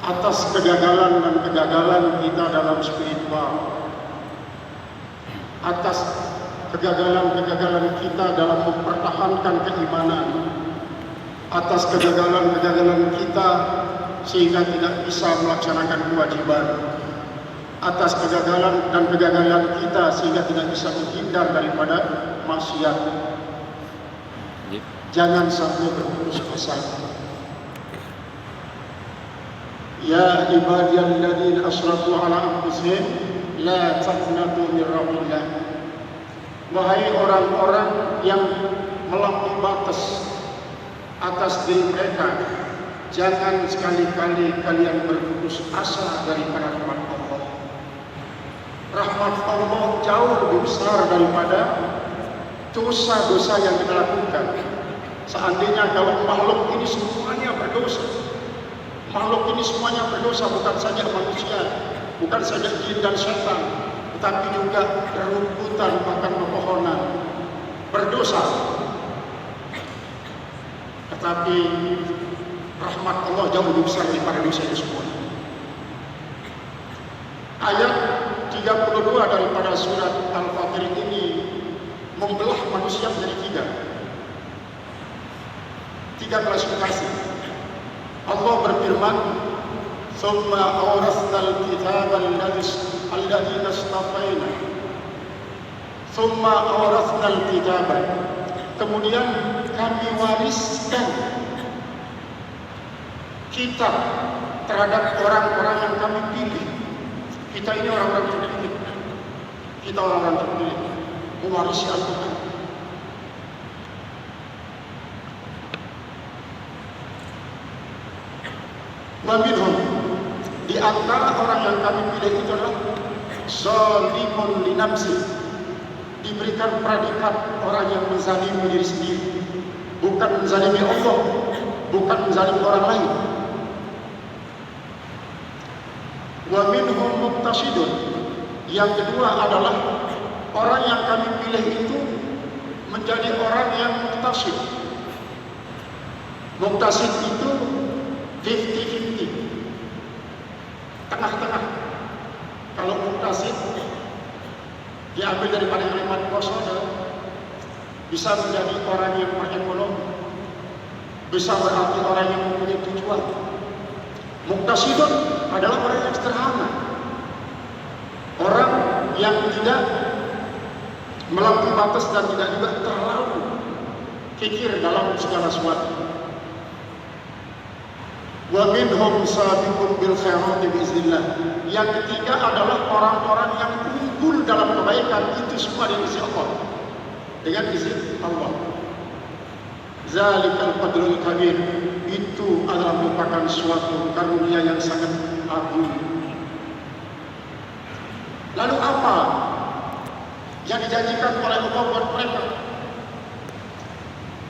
atas kegagalan dan kegagalan kita dalam spiritual, atas kegagalan-kegagalan kita dalam mempertahankan keimanan, atas kegagalan-kegagalan kita sehingga tidak bisa melaksanakan kewajiban, atas kegagalan dan kegagalan kita sehingga tidak bisa menghindar daripada maksiat. Jangan sampai berputus asa. Ya ibadiyalladzina asrafu ala anfusihim la taqnatu min rahmatillah. Wahai orang-orang yang melampaui batas atas diri mereka, jangan sekali-kali kalian berputus asa daripada rahmat Allah. Rahmat Allah jauh lebih besar daripada dosa-dosa yang kita lakukan. Seandainya kalau makhluk ini semuanya berdosa, makhluk ini semuanya berdosa, bukan saja manusia, bukan saja jin dan setan, tetapi juga rumputan, bahkan pepohonan berdosa. Tetapi rahmat Allah jauh lebih besar daripada dosa itu semua. Ayat 32 daripada surat Al-Fatir ini membelah manusia menjadi tiga klasifikasi. Allah berfirman, "Tsumma awrasnal kitaba alladziina istafaina." Tsumma awrasnal kitaba. Kemudian kami wariskan kitab terhadap orang-orang yang kami pilih. Kita ini orang-orang terpilih. Kita orang-orang terpilih mewarisi Al-Quran. Wa minhum, di antara orang yang kami pilih itu adalah zalimun li nafsi, diberikan predikat orang yang menzalimi diri sendiri, bukan menzalimi Allah, bukan menzalimi orang lain. Wa minhum muqtasidun, yang kedua adalah orang yang kami pilih itu menjadi orang yang muqtasid. Muqtasid itu 50-50, tengah-tengah. Kalau muqtasid diambil daripada kalimat qasada, bisa menjadi orang yang berekonomi, bisa berarti orang yang mempunyai tujuan. Muqtasidun adalah orang yang sederhana, orang yang tidak melampaui batas dan tidak juga terlalu kikir dalam segala sesuatu. Wa minhum sabiqun bil khairati biiznillah. Yang ketiga adalah orang-orang yang unggul dalam kebaikan, itu semua dari sisi Allah, dengan izin Allah. Zalikal fadlul kabir, itu adalah merupakan suatu karunia yang sangat agung. Lalu apa yang dijanjikan oleh Allah buat mereka,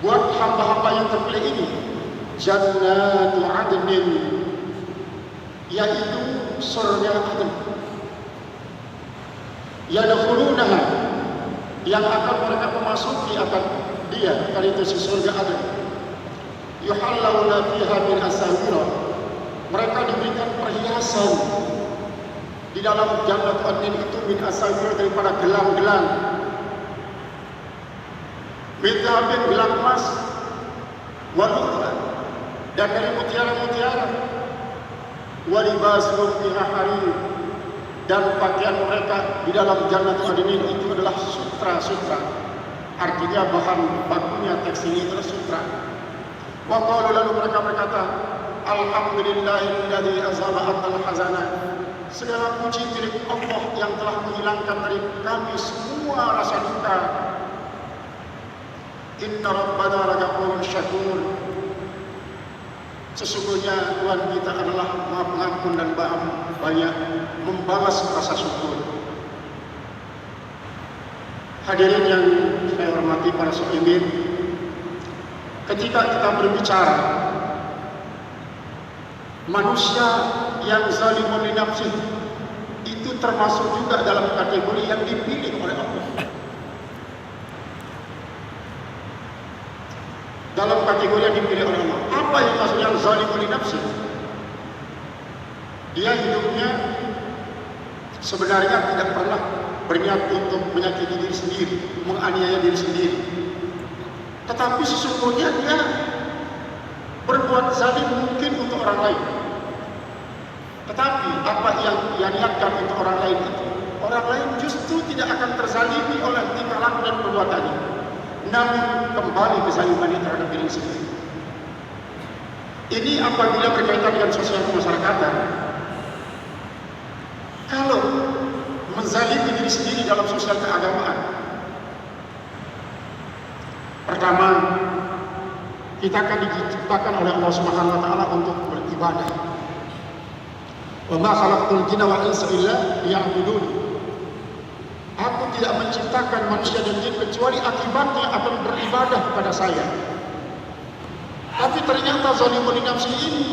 buat hamba-hamba yang terpilih ini? Jannatu adnin, yaitu surga Aden. Yadkhulunaha, yang akan mereka memasuki akan dia, kali itu si surga Aden. Yuhallawna fiha min asawira, mereka diberikan perhiasan di dalam Jannatu adnin itu min asawira, daripada gelang-gelang, min dhahabin, gelang emas, wa lu'lu'an, dan dari mutiara-mutiara, wa libasuhum fiha harir, dan pakaian mereka di dalam Jannatu adnin itu adalah sutra-sutra. Artinya bahan bakunya tekstil itu adalah sutra. Wa qalu, lalu mereka berkata, alhamdulillahilladzi azhaba 'anil hazana, segala puji milik Allah yang telah menghilangkan dari kami semua rasa duka. Inna rabbana laghafurun syakur, sesungguhnya Tuhan kita adalah Maha Pengampun dan banyak membalas rasa syukur. Hadirin yang saya hormati para sholihin, ketika kita berbicara manusia yang zalimun li nafsih, itu termasuk juga dalam kategori yang dipilih oleh Allah. Dalam kategori yang dipilih oleh Allah. Apa yang maksudnya zalimun li nafsih? Dia hidupnya sebenarnya tidak pernah berniat untuk menyakiti diri sendiri, menganiaya diri sendiri. Tetapi sesungguhnya dia berbuat zalim mungkin untuk orang lain. Tetapi apa yang ia niatkan untuk orang lain itu, orang lain justru tidak akan terzalimi oleh tingkah laku dan perbuatannya, namun kembali kezalimannya terhadap diri sendiri. Ini apabila berkaitan dengan sosial kemasyarakatan. Kalau menzalimi diri sendiri dalam sosial keagamaan, pertama, kita akan diciptakan oleh Allah Subhanahu wa taala untuk beribadah. Wa ma khalaqtul jinna wal insa illa liya'budun. Aku tidak menciptakan manusia dan jin kecuali akibatnya akan beribadah kepada saya. Tapi ternyata zalimun nafsi ini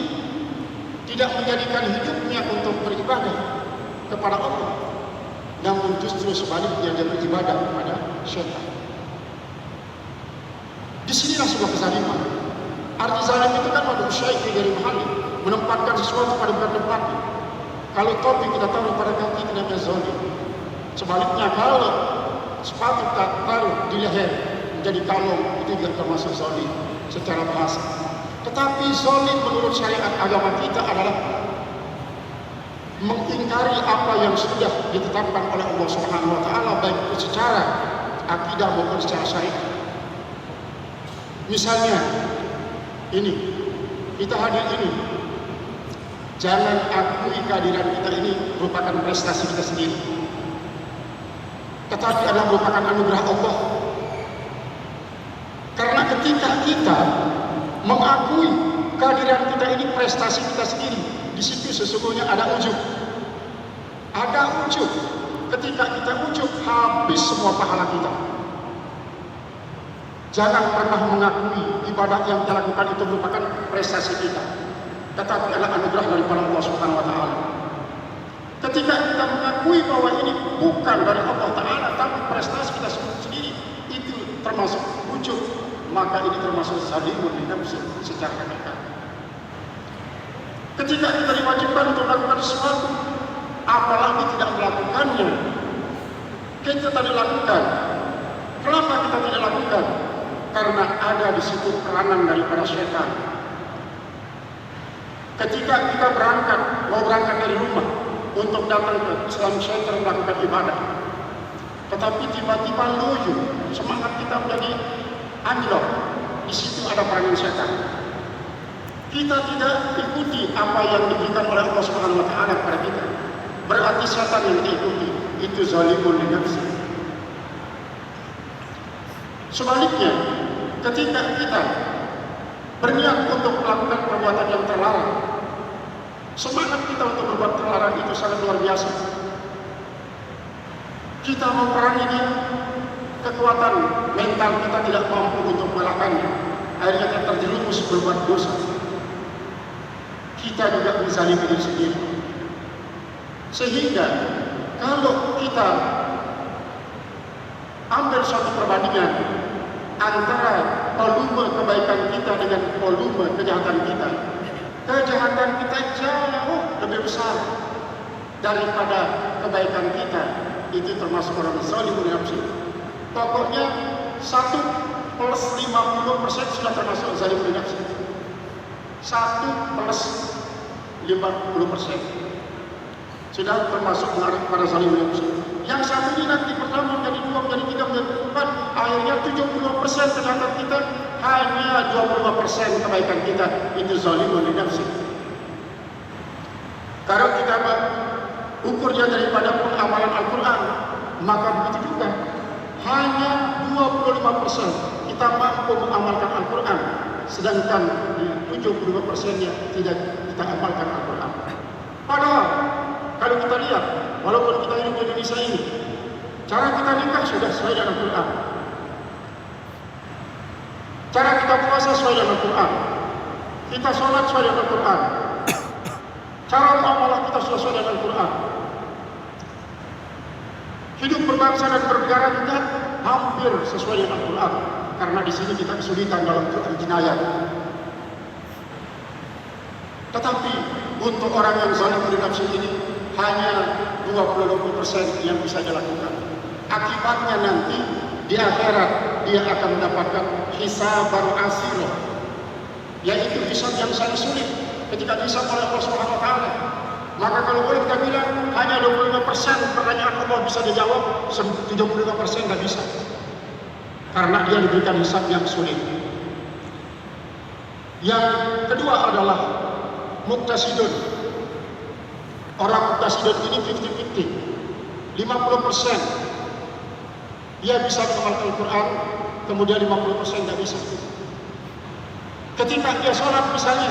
tidak menjadikan hidupnya untuk beribadah kepada Allah, namun justru sebaliknya dia beribadah kepada syaitan. Disinilah sebuah kezaliman. Arti zalim itu kan wad'u syai'i dari mahali, menempatkan sesuatu pada tempatnya. Kalau topi kita taruh pada kaki itu namanya zalim. Sebaliknya kalau sepatu kita taruh di leher menjadi kalung, itu juga termasuk zalim secara bahasa. Tetapi zalim menurut syariat agama kita adalah mengingkari apa yang sudah ditetapkan oleh Allah Subhanahu wa taala, baik itu secara akidah maupun secara syariat. Misalnya ini, kita hadir ini, jangan akui kehadiran kita ini merupakan prestasi kita sendiri, tetapi adalah merupakan anugerah Allah. Karena ketika kita mengakui kehadiran kita ini prestasi kita sendiri, di situ sesungguhnya ada ujub. Ada ujub. Ketika kita ujub, habis semua pahala kita. Jangan pernah mengakui ibadah yang kita lakukan itu merupakan prestasi kita, tetapi adalah anugerah daripada Allah Subhanahu wa taala. Ketika kita mengakui bahwa ini bukan dari Allah taala tapi prestasi kita sendiri, itu termasuk ujub, maka ini termasuk zalimun nafsi secara hakikat. Ketika kita diwajibkan untuk melakukan sesuatu, apalagi tidak melakukannya, kita tidak lakukan. Kenapa kita tidak lakukan? Karena ada di situ peranan daripada syaitan. Ketika kita mau berangkat dari rumah untuk datang ke Islam Center melakukan ibadah, tetapi tiba-tiba loyo, semangat kita menjadi anjlok. Di situ ada peranan syaitan. Kita tidak ikuti apa yang diberikan oleh Allah Subhanahu wa taala kepada kita. Berarti syaitan yang diikuti, itu zalimun li nafsi. Sebaliknya, ketika kita berniat untuk melakukan perbuatan yang terlarang, semangat kita untuk berbuat terlarang itu sangat luar biasa. Kita memerangi dia, kekuatan mental kita tidak mampu untuk mengalahkannya. Akhirnya kita terjerumus berbuat dosa. Kita juga menzalimi diri sendiri. Sehingga kalau kita ambil suatu perbandingan antara volume kebaikan kita dengan volume kejahatan kita, kejahatan kita jauh lebih besar daripada kebaikan kita. Itu termasuk orang zalimun nafsi. Pokoknya 1 plus 50% sudah termasuk zalimun nafsi. 1 plus 50% sudah termasuk mengarah pada zalimun nafsi. Yang satu ini nanti pertama menjadi 2, menjadi 3, menjadi 4, akhirnya 70% kejahatan kita, hanya 25% kebaikan kita, itu zalimun nafsi. Kalau kita ukurnya daripada pengamalan Al-Quran, maka begitu juga, hanya 25% kita mampu mengamalkan Al-Quran, sedangkan 75%-nya tidak kita amalkan Al-Quran. Padahal kalau kita lihat, walaupun kita hidup di Indonesia ini, cara kita nikah sudah sesuai dengan Al-Quran, cara kita puasa sesuai dengan Al-Quran, kita sholat sesuai dengan Al-Quran, cara muamalah kita sesuai dengan Al-Quran, hidup berbangsa dan bernegara kita hampir sesuai dengan Al-Quran. Karena di sini kita kesulitan dalam jenayah. Tetapi untuk Untuk orang yang zalim bernafsu ini hanya 20% yang bisa dilakukan. Akibatnya nanti di akhirat dia akan mendapatkan hisaban asiro, yaitu hisab yang sangat sulit ketika dihisab oleh Allah Subhanahu wa taala. Maka kalau boleh kita bilang hanya 25% pertanyaan Allah bisa dijawab, 75% nggak bisa. Karena dia diberikan hisab yang sulit. Yang kedua adalah muqtasidun. Orang muqtasidun ini 50-50. 50% dia bisa menghafal Al-Quran, kemudian 50% nggak bisa. Ketika dia sholat misalnya,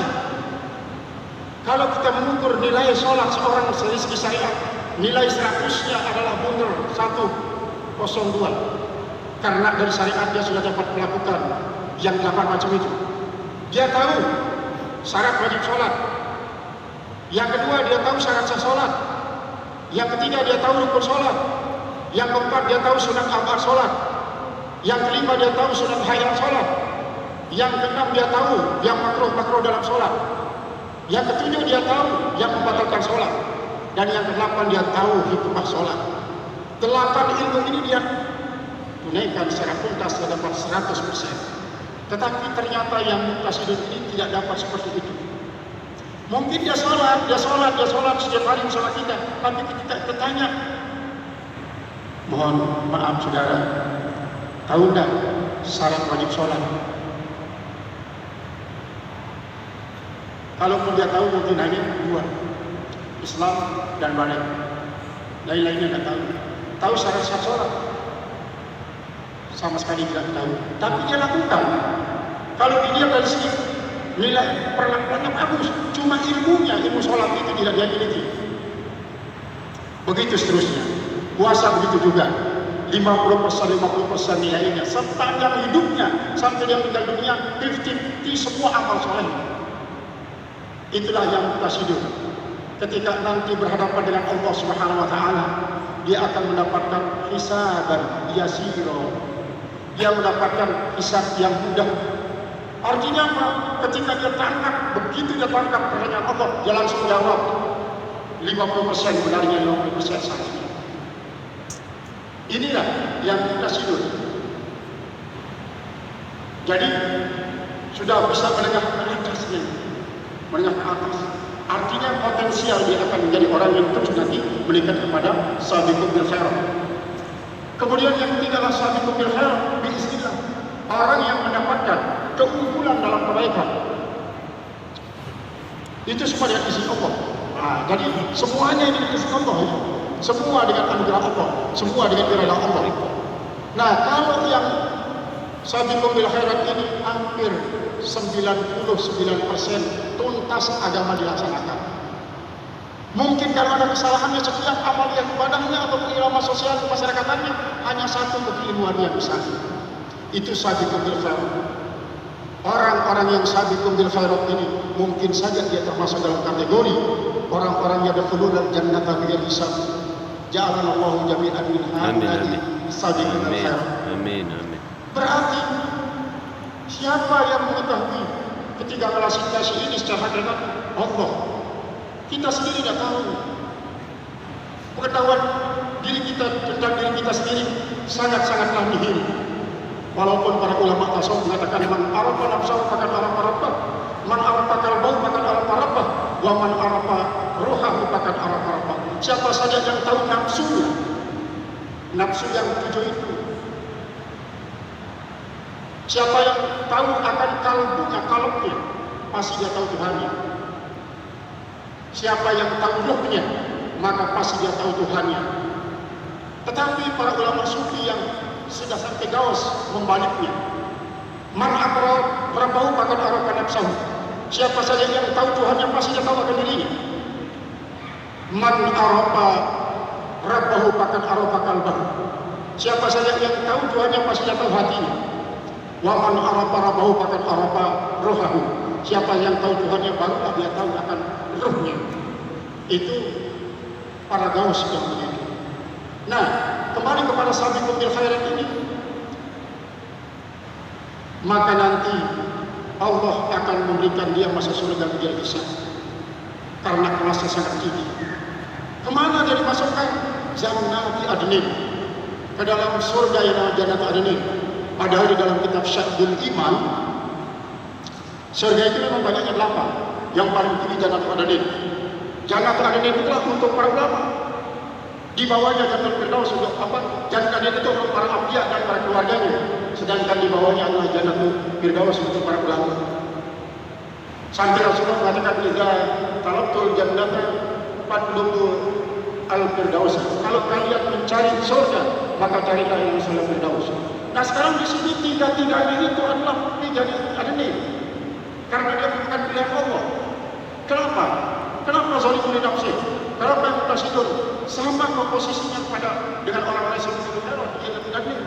kalau kita mengukur nilai sholat seorang dari segi syariat, nilai 100-nya adalah mundur 102. Karena dari syariat dia sudah dapat melakukan yang 8 macam itu. Dia tahu syarat wajib sholat. Yang kedua dia tahu syarat sah sholat. Yang ketiga dia tahu rukun sholat. Yang keempat dia tahu sunat abad sholat. Yang kelima dia tahu sunat hayat sholat. Yang keenam dia tahu yang makruh dalam sholat. Yang ketujuh dia tahu yang membatalkan sholat. Dan yang kedelapan dia tahu hikmah sholat. 8 ilmu ini dia tunaikan secara tuntas dia dapat 100%. Tetapi ternyata yang muqtasidun ini tidak dapat seperti itu. Mungkin dia sholat setiap hari bersama kita, tapi kita tanya, mohon maaf saudara, tahu enggak syarat wajib sholat? Kalaupun dia tahu mungkin hanya 2, Islam dan balik, lain-lainnya enggak tahu. Tahu syarat sah sholat? Sama sekali tidak tahu, tapi dia lakukan. Kalau dilihat dari sini nilai perlakuannya bagus, cuma ilmu sholat itu tidak dia miliki. Begitu seterusnya. Puasa begitu juga, 50% nilainya sepanjang hidupnya sampai dia meninggal dunia, 50-50 semua amal soleh. Itulah yang muqtasidun. Ketika nanti berhadapan dengan Allah Subhanahu wa taala, dia akan mendapatkan hisaban yasiro. Dia mendapatkan hisab yang mudah. Artinya apa? Ketika dia tangkap, begitu dia tangkap pertanyaan Allah, dia langsung jawab 50% benarnya, 50% salahnya. Inilah yang muqtasidun. Jadi sudah bisa menengah ke atasnya, menengah ke atas. Artinya potensial dia akan menjadi orang yang terus nanti meningkat kepada sabiqun bil khairat. Kemudian yang ketiga adalah sabiqun bil khairat biiznillah. Orang yang mendapatkan keunggulan dalam kebaikan. Itu semua dengan izin Allah. Nah, jadi semuanya ini dengan izin Allah ya. Semua dengan anugerah Allah, semua dengan irada Allah. Nah, kalau yang sabiqun bil khairat ini hampir 99% tuntas agama dilaksanakan. Mungkin kalau ada kesalahannya setiap amal yang ibadahnya atau irama sosial kemasyarakatan hanya satu keilmuan yang besar. Itu sabiqun bil khairat. Orang-orang yang sabiqun bil khairat ini mungkin saja dia termasuk dalam kategori orang-orang yang yadkhuluna jannata bighairi hisab. Ja'alallahu jami'an min ha'ula'i sabiqun bil khairat. Amin. Berarti siapa yang mengetahui ketiga situasi ini secara hakikat? Allah. Kita sendiri tidak tahu. Pengetahuan diri kita tentang diri kita sendiri sangat-sangatlah nihil. Walaupun para ulama tasawuf mengatakan man arafa nafsahu faqad arafa rabbah, man arafa qalbahu faqad arafa rabbah, wa man arafa ruhahu faqad arafa rabbah. Siapa saja yang tahu nafsu yang 7 itu. Siapa yang tahu akan kalbunya, pasti dia tahu Tuhannya. Siapa yang tahu ruhnya, maka pasti dia tahu Tuhannya. Tetapi para ulama sufi yang sudah sampai gawas membaliknya. Man aqra rabbahu faqad arafa nafsahu. Siapa saja yang tahu Tuhannya pasti dia tahu akan dirinya. Man arafa rabbahu faqad arafa qalbahu. Siapa saja yang tahu Tuhannya pasti dia tahu hatinya. Wa man arafa rabbahu faqad arafa ruhahu. Siapa yang tahu Tuhannya barulah dia tahu akan ruhnya. Itu para gaus yang begitu. Nah, kembali kepada sabiqun bil khairat ini, maka nanti Allah akan memberikan dia masa surga bighairi hisab. karena kelasnya sangat tinggi. Kemana dia dimasukkan? Jannati Adnin, ke dalam surga yang namanya Jannati Adnin. Padahal di dalam kitab Syadul Iman, surga itu memang banyaknya 8. Yang paling tinggi Jannati Adnin. Jannati Adnin itulah untuk para ulama. Di bawahnya Jannatul Firdaus untuk apa? Jannati Adnin itu untuk para anbiya dan para keluarganya. Sedangkan di bawahnya adalah Jannatul Firdaus untuk para ulama. Sampai Rasulullah mengatakan, "Idza talabtul jannata fadlubul al-firdaus." Kalau kalian mencari surga, maka carilah yang surga Firdaus. Nah, sekarang di sini tiga-tiganya itu adalah jadi adnin. Karena dia bukan pilihan Allah. Kenapa? Kenapa zalimul nafsi? Kenapa yang tasidun? Sama komposisinya dengan orang-orang yang sebelum adnin.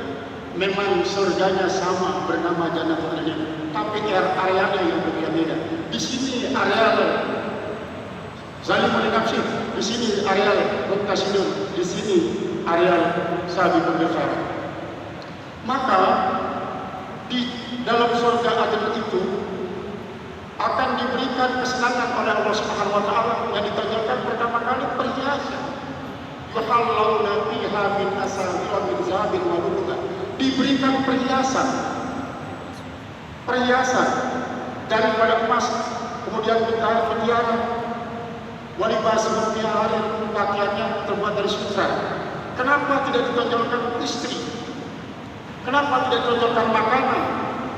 Memang surganya sama bernama Jannatul Adnin, tapi arealnya yang berbeda-beda. Di sini areal zalimul nafsi, di sini areal muqtasidun, di sini areal sabiqun bil khairat. Maka di dalam surga Adn itu akan diberikan kesenangan oleh Allah Subhanahu wa taala yang ditonjolkan pertama kali perhiasan. Yuhallawna fiha min asawira min zahabin wa lu'lu'an. Diberikan perhiasan daripada emas, kemudian mutiara, walibasuhum fiha harir, pakaiannya terbuat dari sutra. Kenapa tidak ditonjolkan istri? Kenapa tidak ditonjolkan makanan?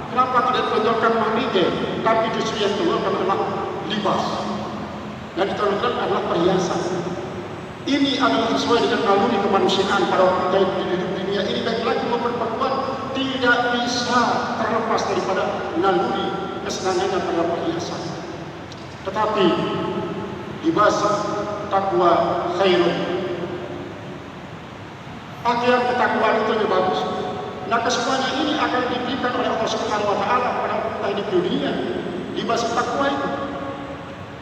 Kenapa tidak ditonjolkan mahligai? Tapi justru yang ditonjolkan adalah libas, dan ditonjolkan adalah perhiasan. Ini adalah sesuai dengan naluri kemanusiaan para kita di dunia ini. Baik lagi maupun perempuan tidak bisa terlepas daripada naluri kesenangannya pada perhiasan. Tetapi libas takwa khairun, pakaian ketakwaan itu lebih bagus. Nah, kesemuanya ini akan diberikan oleh Allah Subhanahu wa taala kepada kita di dunia. Libas takwa itu,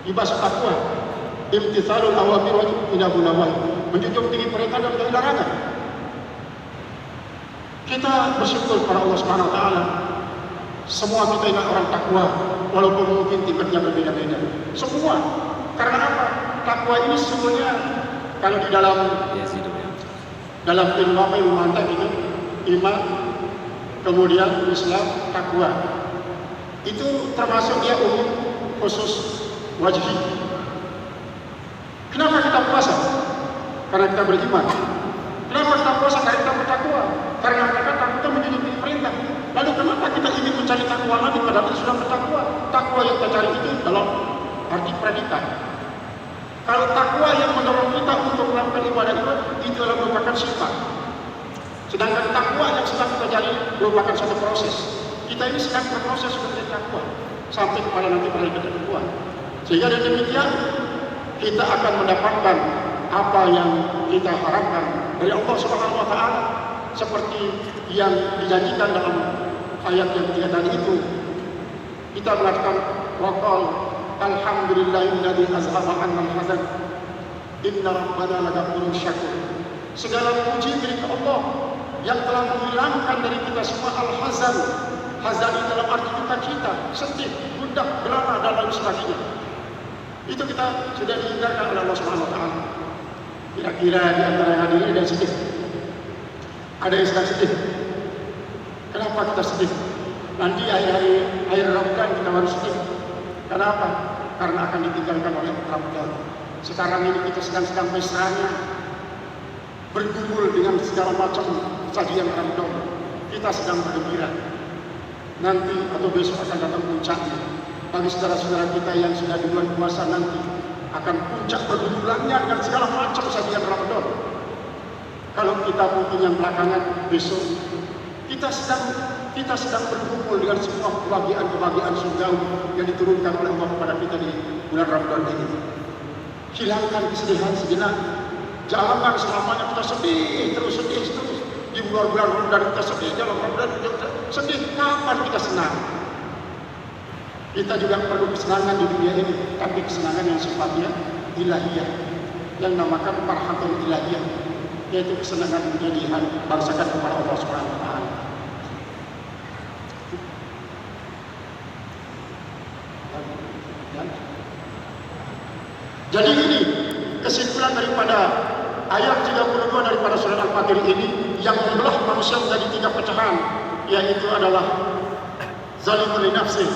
libas takwa, imtithalul awamir wa ijtinabun nawahi, menjunjung tinggi perintah dan menjauhi larangan. Kita bersyukur kepada Allah Subhanahu wa taala. Semua kita ini orang takwa, walaupun mungkin tingkatnya berbeda-beda. Semua. Karena apa? Takwa ini sebenarnya kalau di dalam ilmu apa, ilmu mantek itu, iman, kemudian Islam, takwa. Itu termasuk dia umum, khusus, wajib. Kenapa kita puasa? Karena kita beriman. Kenapa kita puasa? Karena kita bertakwa. Karena kita menjunjung tinggi perintah. Lalu kenapa kita ingin mencari takwa lagi padahal kita sudah bertakwa? Takwa yang kita cari itu dalam arti predikat. Kalau takwa yang mendorong kita untuk melakukan ibadah itu adalah merupakan sifat. Sedangkan takwa yang sedang kita cari merupakan suatu proses. Kita ini sedang berproses menjadi takwa sampai kepada nanti pada ketentuan. Sehingga dengan demikian kita akan mendapatkan apa yang kita harapkan dari Allah Subhanahu wa taala, seperti yang dijanjikan dalam ayat yang ketiga tadi itu. Kita mengatakan waqal alhamdulillahilladzi azhaba 'annal hazan inna rabbana laghafurun syakur. Segala puji milik Allah yang telah menghilangkan dari kita semua al-hazan. Hazan itu dalam arti duka cita, sedih, gundah, gelana dan lain sebagainya. Itu kita sudah dihindarkan oleh Allah Subhanahu wa taala. Kira-kira di antara yang hadir ada yang sedih? Ada yang sedang sedih? Kenapa kita sedih? Nanti akhir Ramadan kita harus sedih. Kenapa? Karena akan ditinggalkan oleh Ramadan. Sekarang ini kita sedang mesranya, bergumul dengan segala macam sajian Ramadan. Kita sedang bergembira. Nanti atau besok akan datang puncaknya. Bagi saudara-saudara kita yang sudah di bulan puasa nanti akan puncak bergumulnya dengan segala macam sajian Ramadan. Kalau kita mungkin yang belakangan besok kita sedang berkumpul dengan semua kebahagiaan surgawi yang diturunkan oleh Allah kepada kita di bulan Ramadan ini. Hilangkan kesedihan sejenak. Jangan selamanya kita sedih terus. Di bulan Ramadan kita sedih, dalam Ramadan kita sedih. Kapan kita senang? Kita juga perlu kesenangan di dunia ini, tapi kesenangan yang sifatnya ilahiyah, yang namakan farhatun ilahiyah, yaitu kesenangan yang dibangsakan kepada Allah Subhanahu wa taala. Jadi ini kesimpulan daripada ayat 32 daripada surat Al-Fatir ini yang membelah manusia menjadi 3 pecahan, yaitu adalah zalimun li nafsih,